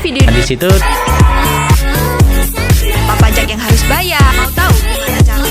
video Di situ apa pajak yang harus bayar. Mau tahu gimana cara?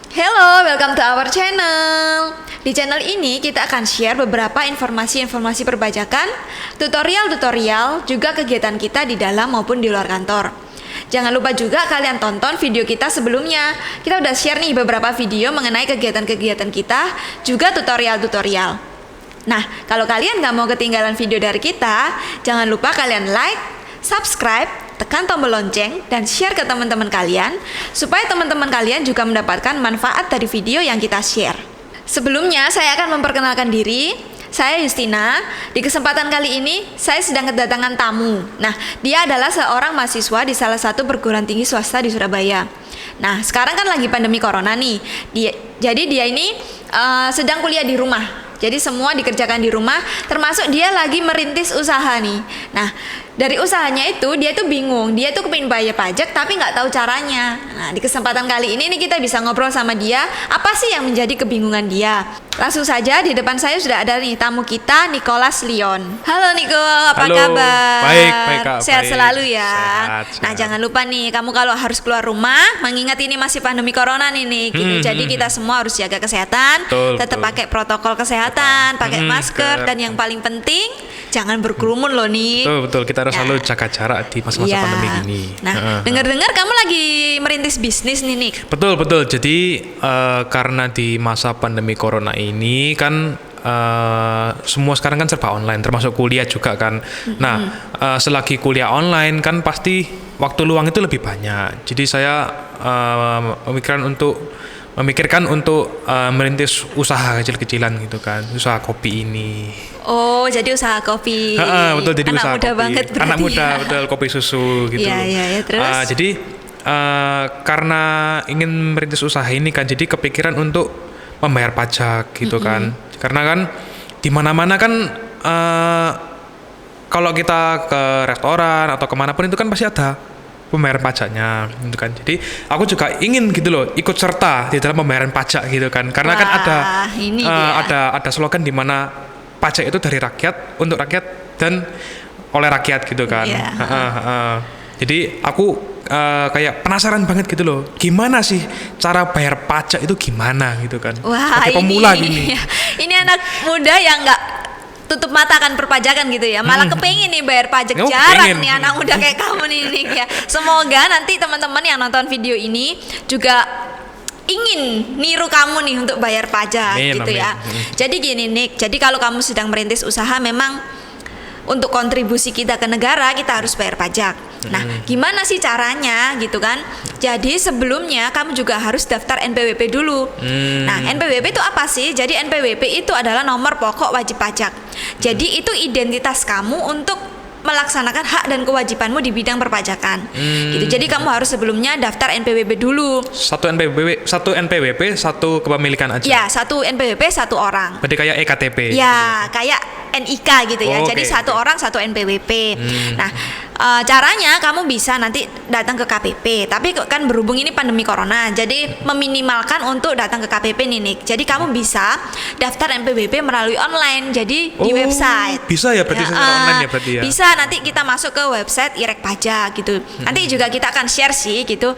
Hello, welcome to our channel. Di channel ini kita akan share beberapa informasi-informasi perpajakan, tutorial-tutorial, juga kegiatan kita di dalam maupun di luar kantor. Jangan lupa juga kalian tonton video kita sebelumnya. Kita udah share nih beberapa video mengenai kegiatan-kegiatan kita, juga tutorial-tutorial. Nah, kalau kalian gak mau ketinggalan video dari kita, jangan lupa kalian like, subscribe, tekan tombol lonceng, dan share ke teman-teman kalian, supaya teman-teman kalian juga mendapatkan manfaat dari video yang kita share. Sebelumnya, saya akan memperkenalkan diri. Saya Justina. Di kesempatan kali ini, saya sedang kedatangan tamu. Nah, dia adalah seorang mahasiswa di salah satu perguruan tinggi swasta di Surabaya. Nah, sekarang kan lagi pandemi corona nih. Jadi dia ini sedang kuliah di rumah. Jadi semua dikerjakan di rumah, termasuk dia lagi merintis usaha nih. Nah, dari usahanya itu dia tuh bingung, dia tuh kepingin bayar pajak tapi nggak tahu caranya. Nah, di kesempatan kali ini nih kita bisa ngobrol sama dia, apa sih yang menjadi kebingungan dia. Langsung saja di depan saya sudah ada nih tamu kita, Nicholas Leon. Halo Niko, apa kabar? Baik Kak. Sehat baik. selalu ya. Sehat. Nah, jangan lupa nih, kamu kalau harus keluar rumah, mengingat ini masih pandemi corona nih Nik, gitu. Jadi kita semua harus jaga kesehatan, tetap pakai protokol kesehatan, pakai masker, dan yang paling penting jangan berkerumun loh nih. Betul, kita harus selalu jaga jarak di masa-masa pandemi ini. Nah, dengar-dengar kamu lagi merintis bisnis nih Nik. Betul. Jadi karena di masa pandemi corona ini kan semua sekarang kan serba online, termasuk kuliah juga kan. Nah, selagi kuliah online kan pasti waktu luang itu lebih banyak. Jadi saya memikirkan untuk merintis usaha kecil-kecilan gitu kan, usaha kopi ini. Oh, jadi usaha kopi. Betul, jadi anak usaha muda kopi. banget berarti. Anak muda, ya. betul, kopi susu gitu. Iya, terus? Jadi karena ingin merintis usaha ini kan, jadi kepikiran untuk membayar pajak gitu kan. Karena kan di mana-mana kan kalau kita ke restoran atau kemanapun itu kan pasti ada pembayaran pajaknya gitu kan. Jadi aku juga ingin gitu loh ikut serta di dalam pembayaran pajak gitu kan. Karena kan ada slogan di mana pajak itu dari rakyat, untuk rakyat, dan oleh rakyat gitu kan. Jadi aku kayak penasaran banget gitu loh, gimana sih cara bayar pajak itu gimana gitu kan. Wah, sebagai pemula gini. Ini anak muda yang nggak tutup mata kan perpajakan gitu ya, malah kepengen nih bayar pajak. Jarang nih anak muda kayak kamu nih Nick ya. Semoga nanti teman-teman yang nonton video ini juga ingin niru kamu nih untuk bayar pajak gitu ya. Jadi gini Nick, jadi kalau kamu sedang merintis usaha, memang untuk kontribusi kita ke negara kita harus bayar pajak. Nah, gimana sih caranya gitu kan? Jadi sebelumnya kamu juga harus daftar NPWP dulu. Nah, NPWP itu apa sih? Jadi NPWP itu adalah nomor pokok wajib pajak. Jadi itu identitas kamu untuk melaksanakan hak dan kewajibanmu di bidang perpajakan. Gitu. Jadi kamu harus sebelumnya daftar NPWP dulu. Satu NPWP, satu kepemilikan aja. Ya, satu NPWP satu orang. Berarti kayak EKTP. Ya, kayak NIK gitu ya. Jadi satu orang satu NPWP. Nah, caranya kamu bisa nanti datang ke KPP. Tapi kan berhubung ini pandemi corona, jadi meminimalkan untuk datang ke KPP nih Nick. Jadi kamu bisa daftar NPWP melalui online. Jadi di website. Bisa ya berarti secara online ya berarti ya. Bisa, nanti kita masuk ke website Irek Pajak gitu. Nanti juga kita akan share sih gitu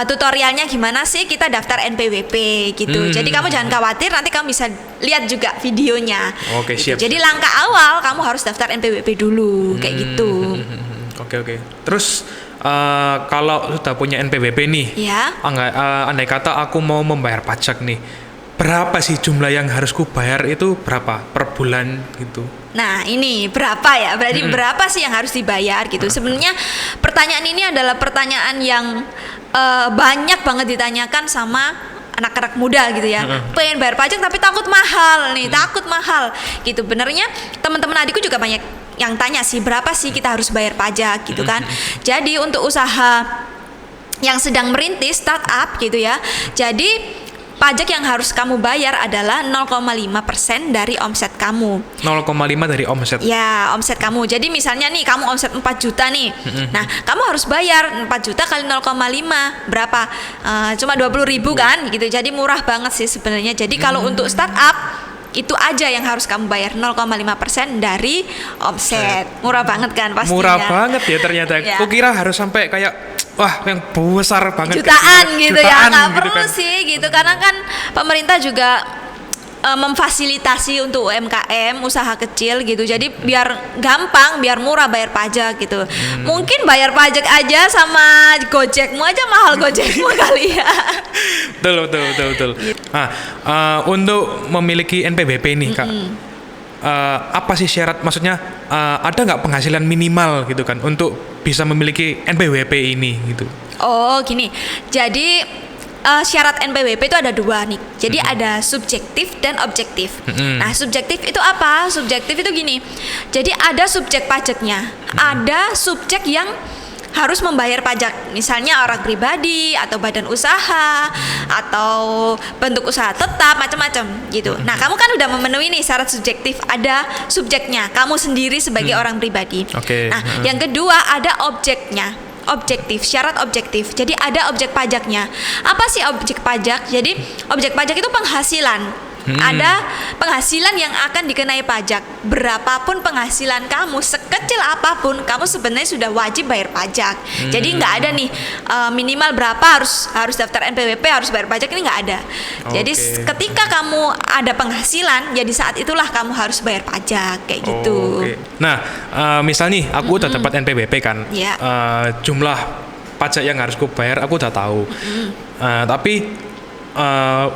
tutorialnya gimana sih kita daftar NPWP gitu. Jadi kamu jangan khawatir, nanti kamu bisa lihat juga videonya. Oke, gitu. siap. Jadi langkah awal kamu harus daftar NPWP dulu kayak gitu. Oke. Terus kalau sudah punya NPWP nih, Ya. Andai kata aku mau membayar pajak nih, berapa sih jumlah yang harus kubayar itu berapa per bulan gitu? Nah, ini berapa ya? Berarti berapa sih yang harus dibayar gitu? Sebenarnya pertanyaan ini adalah pertanyaan yang banyak banget ditanyakan sama anak-anak muda gitu ya. Pengen bayar pajak tapi takut mahal nih, takut mahal gitu. Benernya teman-teman adikku juga banyak yang tanya sih, berapa sih kita harus bayar pajak gitu kan. Jadi untuk usaha yang sedang merintis, startup gitu ya, jadi pajak yang harus kamu bayar adalah 0,5% dari omset kamu. 0,5 dari omset. Ya, omset kamu. Jadi misalnya nih kamu omset 4 juta nih. Nah, kamu harus bayar 4 juta kali 0,5 berapa? Cuma 20.000 kan gitu. Jadi murah banget sih sebenarnya. Jadi kalau untuk startup itu aja yang harus kamu bayar 0,5% dari omset. Murah banget kan pastinya. Murah banget ya ternyata. Ya. Aku kira harus sampai kayak wah yang besar banget. Jutaan gitu ya. Nggak gitu perlu kan. sih gitu. Karena kan pemerintah juga memfasilitasi untuk UMKM, usaha kecil gitu. Jadi biar gampang, biar murah bayar pajak gitu. Mungkin bayar pajak aja sama Gojekmu aja mahal Gojekmu kali ya. Betul. Nah, untuk memiliki NPWP nih Kak, apa sih syarat? Maksudnya ada nggak penghasilan minimal gitu kan untuk bisa memiliki NPWP ini gitu? Oh gini, jadi syarat NPWP itu ada 2 nih. Jadi ada subjektif dan objektif. Nah, subjektif itu apa? Subjektif itu gini. Jadi ada subjek pajaknya. Ada subjek yang harus membayar pajak. Misalnya orang pribadi atau badan usaha atau bentuk usaha tetap macam-macam gitu. Nah, kamu kan udah memenuhi nih syarat subjektif. Ada subjeknya, kamu sendiri sebagai orang pribadi. Oke. Nah, yang kedua ada objeknya. Objektif, syarat objektif. Jadi ada objek pajaknya. Apa sih objek pajak? Jadi objek pajak itu penghasilan. Ada penghasilan yang akan dikenai pajak. Berapapun penghasilan kamu, sekecil apapun, kamu sebenarnya sudah wajib bayar pajak. Jadi nggak ada nih minimal berapa harus daftar NPWP harus bayar pajak, ini nggak ada. Jadi ketika kamu ada penghasilan, ya di saat itulah kamu harus bayar pajak kayak gitu. Nah, misal nih aku udah dapat NPWP kan, jumlah pajak yang harus aku bayar aku udah tahu. Tapi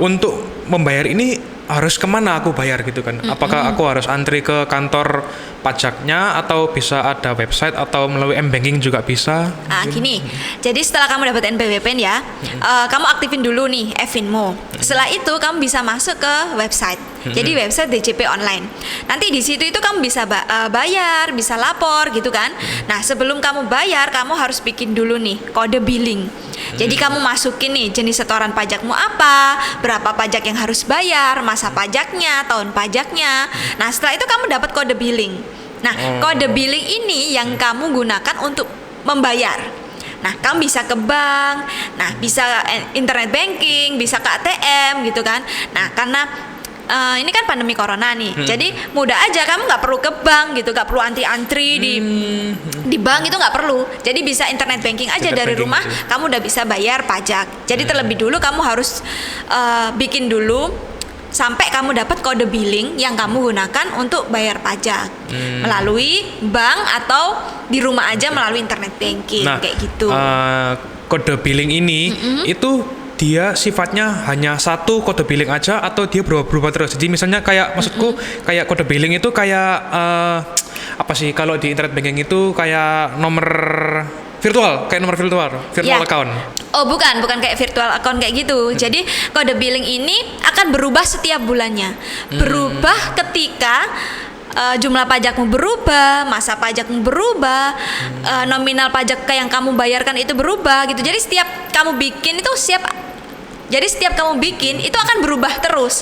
untuk membayar ini harus kemana aku bayar gitu kan? Apakah aku harus antri ke kantor pajaknya atau bisa ada website atau melalui m-banking juga bisa? Gini, jadi setelah kamu dapat NPWP ya, kamu aktifin dulu nih Evinmo. Setelah itu kamu bisa masuk ke website. Jadi website DJP online. Nanti di situ itu kamu bisa bayar, bisa lapor gitu kan. Nah, sebelum kamu bayar, kamu harus bikin dulu nih kode billing. Jadi kamu masukin nih jenis setoran pajakmu apa, berapa pajak yang harus bayar, masa pajaknya, tahun pajaknya. Nah, setelah itu kamu dapat kode billing. Nah, kode billing ini yang kamu gunakan untuk membayar. Nah, kamu bisa ke bank, nah bisa internet banking, bisa ke ATM gitu kan. Nah, karena ini kan pandemi corona nih, jadi mudah aja, kamu nggak perlu ke bank gitu, nggak perlu antri di bank, itu nggak perlu. Jadi bisa internet banking aja dari rumah, kamu udah bisa bayar pajak. Jadi terlebih dulu kamu harus bikin dulu sampai kamu dapat kode billing yang kamu gunakan untuk bayar pajak melalui bank atau di rumah aja melalui internet banking kayak gitu. Kode billing ini itu dia sifatnya hanya satu kode billing aja atau dia berubah-ubah terus? Jadi misalnya kayak maksudku kayak kode billing itu kayak apa sih kalau di internet banking itu kayak nomor virtual, kayak nomor virtual account. Oh, bukan kayak virtual account kayak gitu. Jadi kode billing ini akan berubah setiap bulannya. Berubah ketika jumlah pajakmu berubah, masa pajakmu berubah, nominal pajak yang kamu bayarkan itu berubah gitu. Jadi setiap kamu bikin itu setiap kamu bikin itu akan berubah terus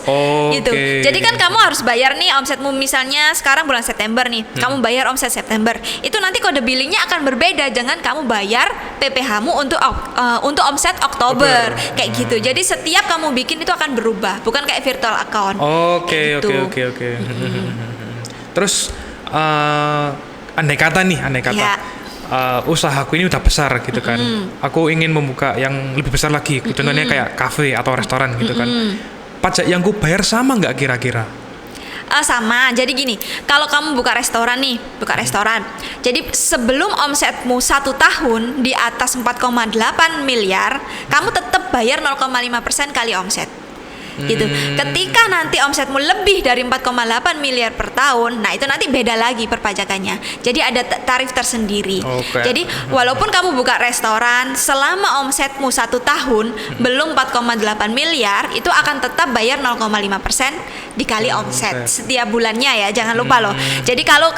gitu. Jadi kan kamu harus bayar nih omsetmu, misalnya sekarang bulan September nih, kamu bayar omset September. Itu nanti kode billingnya akan berbeda dengan kamu bayar PPh-mu untuk omset Oktober kayak gitu. Jadi setiap kamu bikin itu akan berubah, bukan kayak virtual account. Oke. Terus andai kata usahaku ini udah besar gitu kan, aku ingin membuka yang lebih besar lagi, contohnya kayak kafe atau restoran gitu kan, pajak yang ku bayar sama nggak kira-kira? Sama, jadi gini, kalau kamu buka restoran, jadi sebelum omsetmu 1 tahun di atas 4,8 miliar, kamu tetap bayar 0,5% kali omset. Gitu. Ketika nanti omsetmu lebih dari 4,8 miliar per tahun, nah itu nanti beda lagi perpajakannya. Jadi ada tarif tersendiri. Jadi walaupun kamu buka restoran, selama omsetmu 1 tahun belum 4,8 miliar, itu akan tetap bayar 0,5% dikali omset setiap bulannya ya, jangan lupa loh. Jadi kalau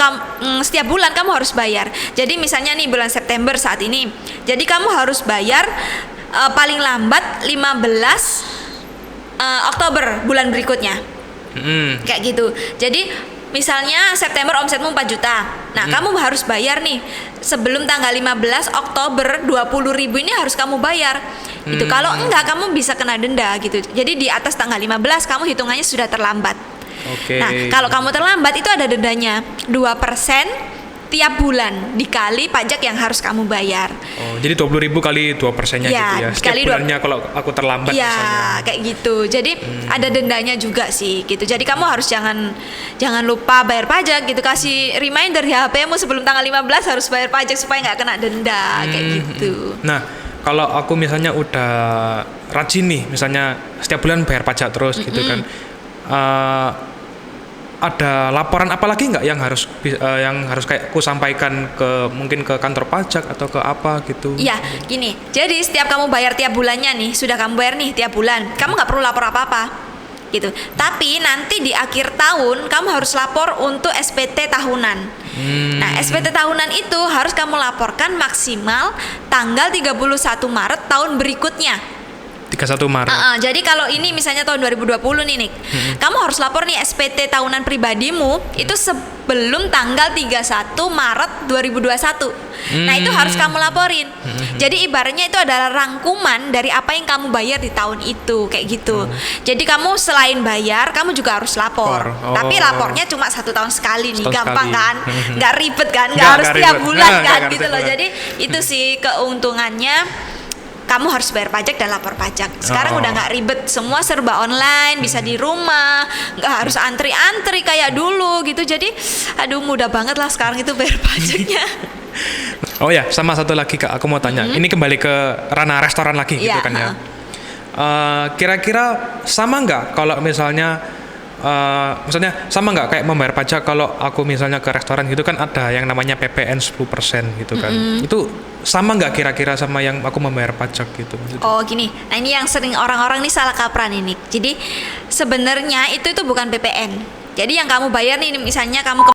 setiap bulan kamu harus bayar. Jadi misalnya nih bulan September saat ini, jadi kamu harus bayar paling lambat 15 Oktober bulan berikutnya. Kayak gitu. Jadi misalnya September omsetmu 4 juta. Nah, kamu harus bayar nih sebelum tanggal 15 Oktober 20.000 ini harus kamu bayar. Itu kalau enggak kamu bisa kena denda gitu. Jadi di atas tanggal 15 kamu hitungannya sudah terlambat. Nah, kalau kamu terlambat itu ada dendanya 2% tiap bulan dikali pajak yang harus kamu bayar. Oh, jadi 20.000 kali 2%-nya gitu ya. Setiap bulannya kalau aku terlambat ya, misalnya. Kayak gitu. Jadi ada dendanya juga sih gitu. Jadi kamu harus jangan lupa bayar pajak gitu. Kasih reminder di HP-mu sebelum tanggal 15 harus bayar pajak supaya nggak kena denda kayak gitu. Nah, kalau aku misalnya udah rajin nih, misalnya setiap bulan bayar pajak terus gitu kan. Ada laporan apa lagi nggak yang harus kayak aku sampaikan ke mungkin ke kantor pajak atau ke apa gitu? Iya, gini. Jadi setiap kamu bayar tiap bulannya nih, sudah kamu bayar nih tiap bulan, kamu nggak perlu lapor apa-apa, gitu. Tapi nanti di akhir tahun kamu harus lapor untuk SPT tahunan. Nah, SPT tahunan itu harus kamu laporkan maksimal tanggal 31 Maret tahun berikutnya. 31 Maret. Jadi kalau ini misalnya tahun 2020 nih Nick, kamu harus lapor nih SPT tahunan pribadimu itu sebelum tanggal 31 Maret 2021. Nah, itu harus kamu laporin. Jadi ibaratnya itu adalah rangkuman dari apa yang kamu bayar di tahun itu kayak gitu. Jadi kamu selain bayar, kamu juga harus lapor. Tapi lapornya cuma 1 tahun sekali nih, gampang kan? Nggak ribet kan? Nggak harus tiap bulan kan gitu loh. Jadi itu sih keuntungannya. Kamu harus bayar pajak dan lapor pajak. Sekarang udah nggak ribet, semua serba online, bisa di rumah, nggak harus antri-antri kayak dulu gitu. Jadi, aduh mudah banget lah sekarang itu bayar pajaknya. Oh ya, sama satu lagi Kak, aku mau tanya. Ini kembali ke ranah restoran lagi gitu kan ya. Kira-kira sama nggak kalau misalnya maksudnya sama nggak kayak membayar pajak kalau aku misalnya ke restoran gitu kan ada yang namanya PPN 10% gitu kan. Itu sama nggak kira-kira sama yang aku membayar pajak gitu? Oh gini, nah ini yang sering orang-orang nih salah kaprah ini. Jadi sebenarnya itu bukan PPN. Jadi yang kamu bayar nih misalnya kamu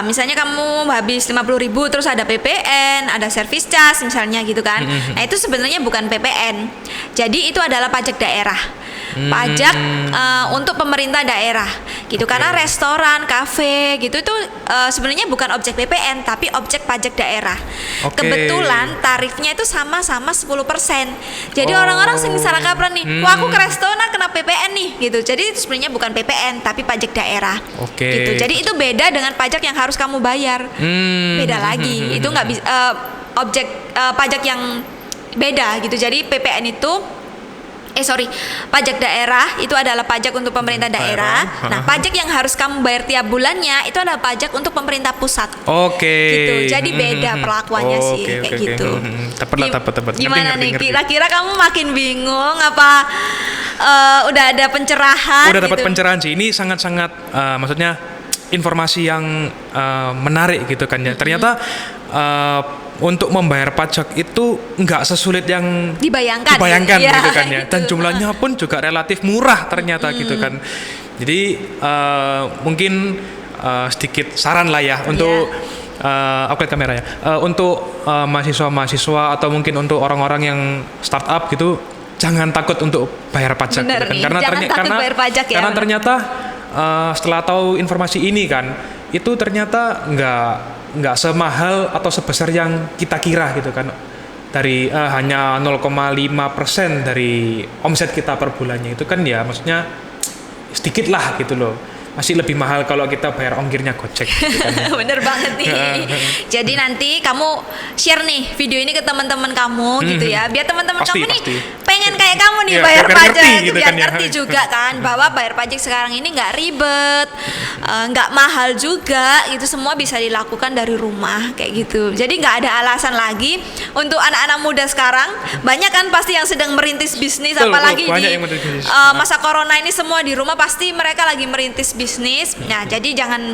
misalnya kamu habis 50.000 terus ada PPN, ada service charge misalnya gitu kan. Nah itu sebenarnya bukan PPN. Jadi itu adalah pajak daerah. Pajak untuk pemerintah daerah gitu. Karena restoran, kafe gitu itu sebenarnya bukan objek PPN tapi objek pajak daerah. Kebetulan tarifnya itu sama-sama 10%. Jadi orang-orang sering salah kaprah nih. Wah, aku ke restoran kena PPN nih gitu. Jadi itu sebenarnya bukan PPN tapi pajak daerah. Gitu. Jadi itu beda dengan pajak yang harus kamu bayar. Beda lagi. Itu nggak bisa objek pajak yang beda gitu. Jadi PPN itu pajak daerah itu adalah pajak untuk pemerintah daerah. Nah, pajak yang harus kamu bayar tiap bulannya itu adalah pajak untuk pemerintah pusat. Gitu. Jadi beda perlakuannya sih kayak gitu. Tepat. Gimana nih? Kira-kira kamu makin bingung apa udah ada pencerahan? Udah dapat pencerahan sih. Ini sangat-sangat maksudnya informasi yang menarik gitu kan ya. Ternyata untuk membayar pajak itu nggak sesulit yang dibayangkan ya, gitu kan ya. Dan gitu. jumlahnya pun juga relatif murah ternyata gitu kan. Jadi mungkin sedikit saran lah ya untuk upgrade kamera ya. Untuk mahasiswa-mahasiswa atau mungkin untuk orang-orang yang startup gitu, jangan takut untuk bayar pajak gitu kan. Karena ternyata setelah tahu informasi ini kan, itu ternyata nggak semahal atau sebesar yang kita kira gitu kan. Dari hanya 0,5% dari omset kita per bulannya itu kan ya maksudnya sedikit lah gitu loh. Masih lebih mahal kalau kita bayar ongkirnya Gojek gitu kan. Bener banget nih. Jadi nanti kamu share nih video ini ke teman-teman kamu gitu ya, biar teman-teman kamu nih pengen kayak kamu nih bayar pajak gitu, biar ngerti juga kan bahwa bayar pajak sekarang ini nggak ribet, nggak mahal juga, itu semua bisa dilakukan dari rumah kayak gitu. Jadi nggak ada alasan lagi untuk anak-anak muda sekarang. Banyak kan pasti yang sedang merintis bisnis, apalagi di masa corona ini semua di rumah pasti mereka lagi merintis bisnis. Nah, jadi jangan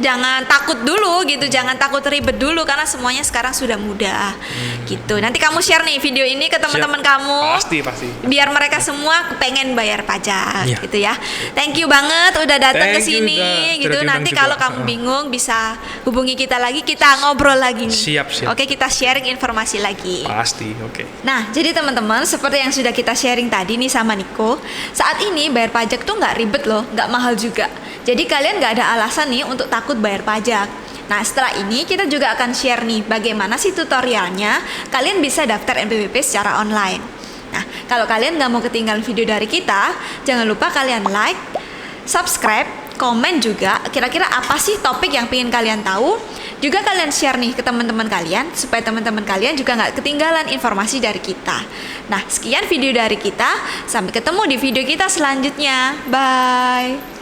jangan takut dulu gitu, jangan takut ribet dulu karena semuanya sekarang sudah mudah. Gitu. Nanti kamu share nih video ini ke teman-teman kamu. Pasti. Biar mereka semua pengen bayar pajak Iya. gitu ya. Thank you banget udah datang ke Thank you, sini gitu. sudah Nanti diundang kalau juga. kamu bingung bisa hubungi kita lagi, kita ngobrol lagi nih. Siap. Oke, kita sharing informasi lagi. Pasti, oke. Nah, jadi teman-teman, seperti yang sudah kita sharing tadi nih sama Niko, saat ini bayar pajak tuh nggak ribet loh, nggak mahal juga. Jadi kalian nggak ada alasan nih untuk takut bayar pajak. Nah, setelah ini kita juga akan share nih bagaimana sih tutorialnya kalian bisa daftar NPWP secara online. Nah, kalau kalian nggak mau ketinggalan video dari kita, jangan lupa kalian like, subscribe, komen juga kira-kira apa sih topik yang pengen kalian tahu. Juga kalian share nih ke teman-teman kalian supaya teman-teman kalian juga nggak ketinggalan informasi dari kita. Nah, sekian video dari kita. Sampai ketemu di video kita selanjutnya. Bye.